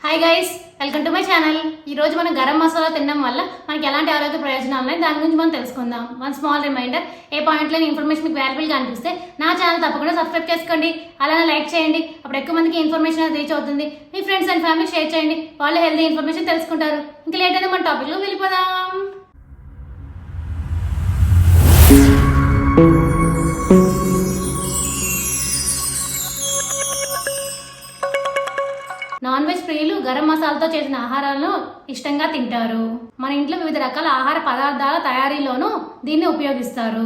Hi guys, welcome to my channel. ఈ రోజు మనం గరం మసాలా తినడం వల్ల మనకి ఎలాంటి ఆరోగ్య ప్రయోజనాలు ఉన్నాయి దాని గురించి మనం తెలుసుకుందాం. వన్ స్మాల్ రిమైండర్, ఏ పాయింట్లో ఇన్ఫర్మేషన్ మీకు వాల్యుబుల్గా అనిపిస్తే నా ఛానల్ తప్పకుండా సబ్స్క్రైబ్ చేసుకోండి, అలానే లైక్ చేయండి. అప్పుడు ఎక్కువ మందికి ఇన్ఫర్మేషన్ రీచ్ అవుతుంది. మీ ఫ్రెండ్స్ అండ్ ఫ్యామిలీ షేర్ చేయండి, వాళ్ళు హెల్తీ ఇన్ఫర్మేషన్ తెలుసుకుంటారు. ఇంకా లేట్ అయితే మన టాపిక్లో వెళ్ళిపోదాం. నాన్ వెజ్ ప్రియులు గరం మసాలాతో చేసిన ఆహారాలను ఇష్టంగా తింటారు. మన ఇంట్లో వివిధ రకాల ఆహార పదార్థాల తయారీలోనూ దీన్ని ఉపయోగిస్తారు.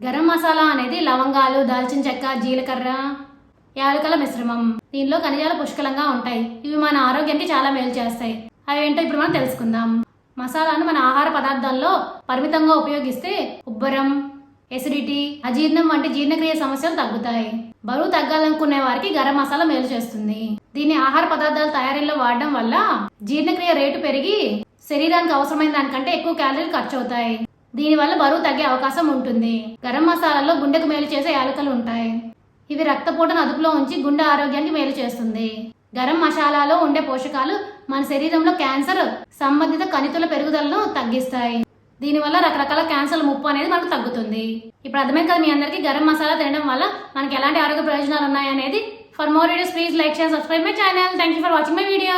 గరం మసాలా అనేది లవంగాలు, దాల్చిన చెక్క, జీలకర్ర, యాలకుల మిశ్రమం. దీనిలో ఖనిజాలు పుష్కలంగా ఉంటాయి. ఇవి మన ఆరోగ్యానికి చాలా మేలు చేస్తాయి. అవి ఏంటో ఇప్పుడు మనం తెలుసుకుందాం. మసాలాను మన ఆహార పదార్థాల్లో పరిమితంగా ఉపయోగిస్తే ఉబ్బరం, ఎసిడిటీ, అజీర్ణం వంటి జీర్ణక్రియ సమస్యలు తగ్గుతాయి. బరువు తగ్గాలనుకునే వారికి గరం మసాలా మేలు చేస్తుంది. దీన్ని ఆహార పదార్థాల తయారీలో వాడడం వల్ల జీర్ణక్రియ రేటు పెరిగి శరీరానికి అవసరమైన దానికంటే ఎక్కువ క్యాలరీలు ఖర్చు అవుతాయి. దీనివల్ల బరువు తగ్గే అవకాశం ఉంటుంది. గరం మసాలాలో గుండెకు మేలు చేసే యాలకులు ఉంటాయి. ఇవి రక్తపోటును అదుపులో ఉంచి గుండె ఆరోగ్యానికి మేలు చేస్తుంది. గరం మసాలాలో ఉండే పోషకాలు మన శరీరంలో క్యాన్సర్ సంబంధిత కణితుల పెరుగుదలను తగ్గిస్తాయి. దీనివల్ల రకరకాల క్యాన్సర్ ముప్పు అనేది మనకు తగ్గుతుంది. ఇప్పుడు అర్థమైంది కదా మీ అందరికీ గరం మసాలా తినడం వల్ల మనకి ఎలాంటి ఆరోగ్య ప్రయోజనాలు ఉన్నాయి అనేది. For more videos please like, share, subscribe my channel. Thank you for watching my video.